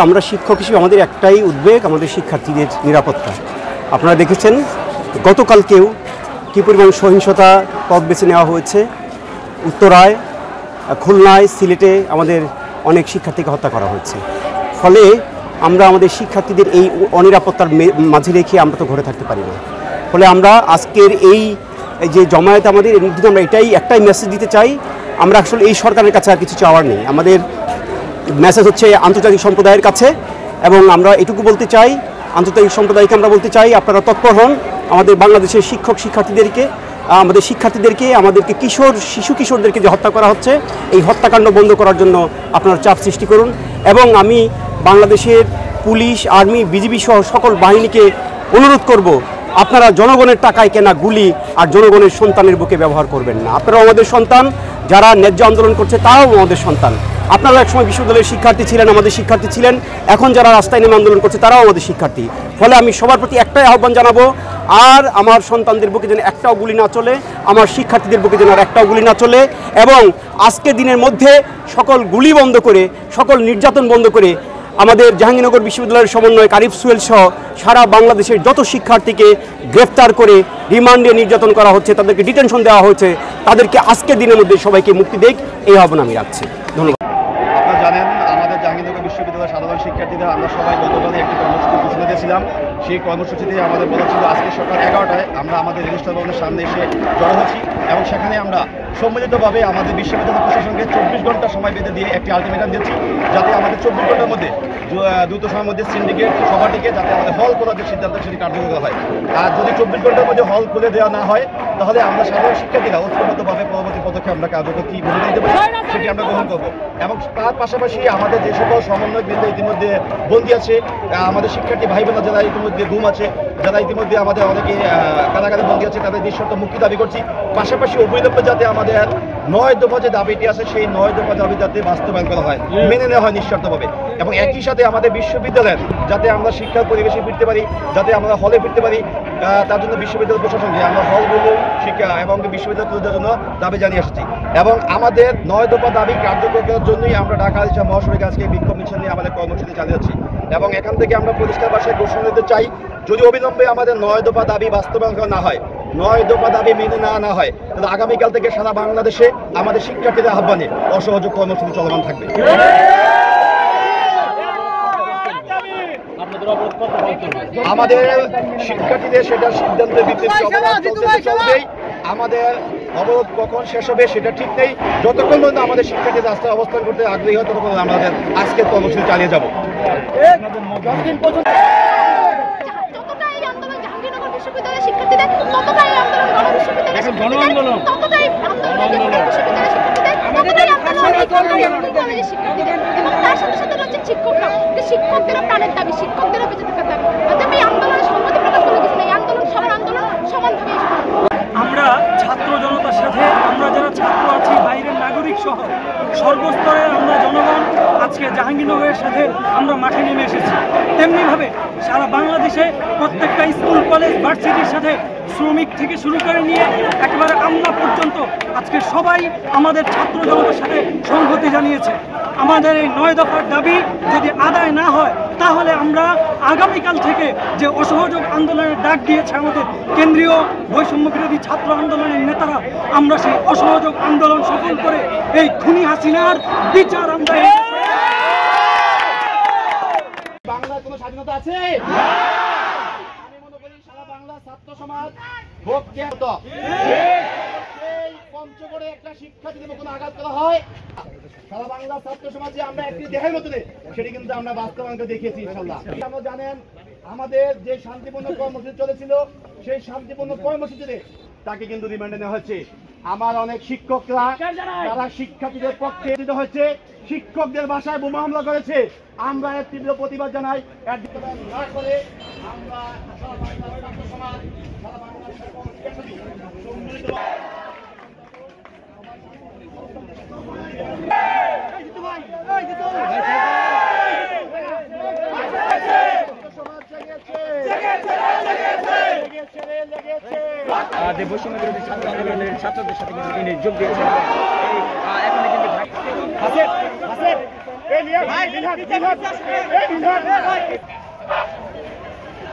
আমরা শিক্ষক হিসেবে আমাদের একটাই উদ্বেগ, আমাদের শিক্ষার্থীদের নিরাপত্তা। আপনারা দেখেছেন গতকালকেও কী পরিমাণ সহিংসতা পথ বেছে নেওয়া হয়েছে। উত্তরায়, খুলনায়, সিলেটে আমাদের অনেক শিক্ষার্থীকে হত্যা করা হয়েছে। ফলে আমরা আমাদের শিক্ষার্থীদের এই অনিরাপত্তার মাঝে রেখে আমরা তো ঘরে থাকতে পারি না। ফলে আমরা আজকের এই যে জমায়েত আমাদের আমরা একটাই মেসেজ দিতে চাই। আমরা আসলে এই সরকারের কাছে আর কিছু চাওয়ার নেই। আমাদের মেসেজ হচ্ছে আন্তর্জাতিক সম্প্রদায়ের কাছে, এবং আমরা এটুকু বলতে চাই, আন্তর্জাতিক সম্প্রদায়কে আমরা বলতে চাই আপনারা তৎপর হন। আমাদের বাংলাদেশের শিক্ষার্থীদেরকে, আমাদেরকে শিশু কিশোরদেরকে যে হত্যা করা হচ্ছে, এই হত্যাকাণ্ড বন্ধ করার জন্য আপনারা চাপ সৃষ্টি করুন। এবং আমি বাংলাদেশের পুলিশ, আর্মি, বিজিবি সহ সকল বাহিনীকে অনুরোধ করব, আপনারা জনগণের টাকায় কেনা গুলি আর জনগণের সন্তানের বুকে ব্যবহার করবেন না। আপনারাও আমাদের সন্তান, যারা ন্যায্য আন্দোলন করছে তারাও আমাদের সন্তান। আপনারা একসময় বিশ্ববিদ্যালয়ের শিক্ষার্থী ছিলেন, আমাদের শিক্ষার্থী ছিলেন, এখন যারা রাস্তায় নেমে আন্দোলন করছে তারাও আমাদের শিক্ষার্থী। ফলে আমি সবার প্রতি একটাই আহ্বান জানাবো, আর আমার সন্তানদের বুকে যেন একটাও গুলি না চলে, আমার শিক্ষার্থীদের বুকে যেন আর একটাও গুলি না চলে। এবং আজকের দিনের মধ্যে সকল গুলি বন্ধ করে, সকল নির্যাতন বন্ধ করে আমাদের জাহাঙ্গীরনগর বিশ্ববিদ্যালয়ের সমন্বয়ক আরিফ সুহেল সহ সারা বাংলাদেশের যত শিক্ষার্থীকে গ্রেফতার করে রিমান্ডে নির্যাতন করা হচ্ছে, তাদেরকে ডিটেনশন দেওয়া হয়েছে, তাদেরকে আজকের দিনের মধ্যে সবাইকে মুক্তি দেখ, এই আহ্বান আমি রাখছি। ধন্যবাদ। আপনারা জানেন আমাদের জাহাঙ্গীরনগর বিশ্ববিদ্যালয়ের সাধারণ শিক্ষার্থীদের আমরা সবাই গতকালই একটি কর্মসূচি ঘোষণা দিয়েছিলাম। সেই কর্মসূচিতে আমাদের বলা ছিল আজকে সকাল 11টায় আমরা আমাদের রেজিস্ট্রার ভবনের সামনে এসে জড়ো হচ্ছি, এবং সেখানে আমরা সম্মিলিতভাবে আমাদের বিশ্ববিদ্যালয় প্রশাসনকে 24 ঘন্টা সময় বেঁধে দিয়ে একটি আলটিমেটাম দিচ্ছি, যাতে আমাদের 24 ঘন্টার মধ্যে দ্রুত সময়ের মধ্যে সিন্ডিকেট সভাটিকে যাতে আমাদের হল খোলার যে সিদ্ধান্ত সেটি কার্যকর করা হয়। আর যদি 24 ঘন্টার মধ্যে হল খুলে দেওয়া না হয়, তাহলে আমরা সাধারণ শিক্ষার্থীরা ঐক্যবদ্ধভাবে পরবর্তী পদক্ষেপ আমরা কার্যকর কী ভূমিকা নিতে পারি সেটি আমরা গ্রহণ করবো। এবং তার পাশাপাশি আমাদের যে সকল সমন্বয়বৃন্দ ইতিমধ্যে বন্দী আছে, আমাদের শিক্ষার্থী ভাই বোনেরা যারা ইতিমধ্যে ঘুম আছে, যারা ইতিমধ্যে আমাদের অনেকে কারাগারে বন্দী আছে, তাদের নিঃশর্ত মুক্তি দাবি করছি। পাশাপাশি অবিলম্বে যাতে আমাদের 9 দফা যে দাবিটি আছে, সেই 9 দফা দাবি যাতে বাস্তবায়ন করা হয়, মেনে নেওয়া হয় নিঃশর্তভাবে। এবং একই সাথে আমাদের বিশ্ববিদ্যালয়ের যাতে আমরা শিক্ষার পরিবেশে ফিরতে পারি, যাতে আমরা হলে ফিরতে পারি, তার জন্য বিশ্ববিদ্যালয় প্রশাসনকে আমরা হলগুলো শিক্ষা এবং বিশ্ববিদ্যালয় খুলে দেওয়ার জন্য দাবি জানিয়ে আসছি। এবং আমাদের 9 দফা দাবি কার্যকর করার জন্যই আমরা ঢাকা মহাসড়কে আজকে বিক্ষোভ মিছিল নিয়ে আমাদের কর্মসূচি চালিয়ে যাচ্ছি। এবং এখান থেকে আমরা পরিষ্কার ভাষায় ঘোষণা দিতে চাই, যদি অবিলম্বে আমাদের 9 দফা দাবি বাস্তবায়ন করা না হয়, 9 দফা দাবি মেনে না হয়, তাহলে আগামীকাল থেকে সারা বাংলাদেশে আমাদের শিক্ষার্থীদের আহ্বানে অসহযোগ কর্মসূচি চলমান থাকবে। আমাদের শিক্ষার্থীদের সেটা সিদ্ধান্তের ভিত্তিতে চলবেই। আমাদের অবরোধ কখন শেষ হবে সেটা ঠিক নেই। যতক্ষণ পর্যন্ত আমাদের শিক্ষার্থীদের রাস্তায় অবস্থান করতে আগ্রহী হয়, ততক্ষণ আমাদের আজকের কর্মসূচি চালিয়ে যাব। শিক্ষকদের প্রাণের দাবি, শিক্ষকদের বেঁচে থাকার দাবি। এই আন্দোলনের সম্মতি প্রকাশ করে দিচ্ছি, এই আন্দোলন সবার আন্দোলন, সমানভাবে। আমরা ছাত্র জনতার সাথে, আমরা যারা ছাত্র আছি, বাইরের নাগরিক সহ সর্বস্তরের আমরা জনগণ আজকে জাহাঙ্গীরনগরের সাথে আমরা মাঠে নেমে এসেছি। তেমনিভাবে সারা বাংলাদেশে প্রত্যেকটা স্কুল, কলেজ, ভার্সিটির সাথে শ্রমিক থেকে শুরু করে নিয়ে একেবারে আমলা পর্যন্ত আজকে সবাই আমাদের ছাত্র জনতার সাথে সংহতি জানিয়েছে। আমাদের এই 9 দফার দাবি যদি আদায় না হয়, তাহলে আমরা আগামীকাল থেকে যে অসহযোগ আন্দোলনের ডাক দিয়েছে আমাদের কেন্দ্রীয় বৈষম্য বিরোধী ছাত্র আন্দোলনের নেতারা, আমরা সেই অসহযোগ আন্দোলন সফল করে এই খুনি হাসিনার বিচার আমরা। বাংলার কোনো স্বাধীনতা আছে? আমি মনে করি সারা বাংলা ছাত্র সমাজ পঞ্চগড়ে একটা শিক্ষার্থীদের কোনো আঘাত করা হয়, সারা বাংলা ছাত্র সমাজে আমরা একটি দেহের মতো সেটি কিন্তু আমরা বাস্তবায়ন করে দেখিয়েছি ইনশাআল্লাহ। আপনারা জানেন আমাদের যে শান্তিপূর্ণ কর্মসূচি চলেছিল, সেই শান্তিপূর্ণ কর্মসূচিতে তাকে কিন্তু রিমান্ডে নেওয়া হচ্ছে। আমার অনেক শিক্ষকরা যারা শিক্ষার্থীদের পক্ষে হয়েছে, শিক্ষকদের বাসায় বোমা হামলা করেছে, আমরা এর তীব্র প্রতিবাদ জানাই। না করে আমরা সারা বাংলার ছাত্র সমাজ, সারা বাংলার সকল শিক্ষার্থী সম্মিলিত বৈষম্য বিরোধী ছাত্র আন্দোলনের ছাত্রদের সাথে কিন্তু তিনি যোগ দিয়েছেন।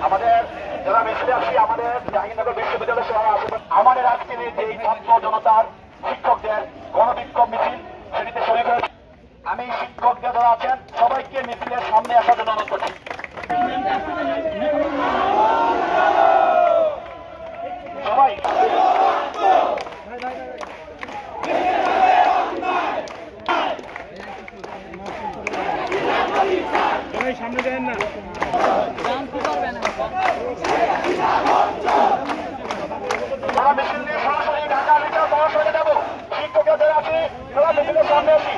আমাদের যারা মিছিলে আসি আমাদের জাহাঙ্গীরনগর বিশ্ববিদ্যালয়ের সহ আমাদের আজকের যে ছাত্র জনতার শিক্ষকদের গণবিক্ষোভ মিছিল সেটিতে শরীর হয়েছে। আমি শিক্ষকদের যারা আছেন সবাইকে মিছিলের সামনে আসার জন্য অনুরোধ করছি। সবাই সামনে দেন না মিছিল নিয়ে সরাসরি ঢাকা বিচার মহাশয়ে যাব। শিক্ষকের যারা আছে তারা মিছিলের সামনে আসি।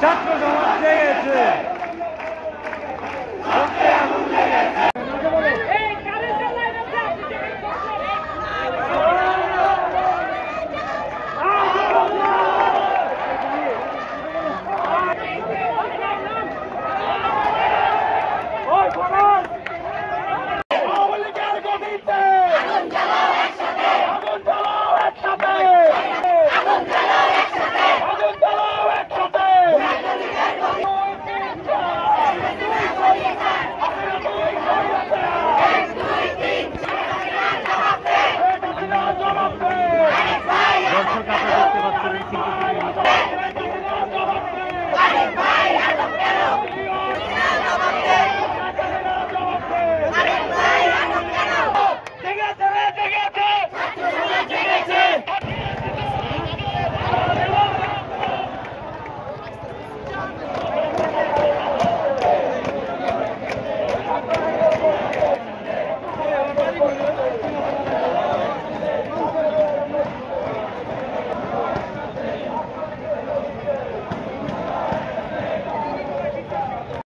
ছাত্র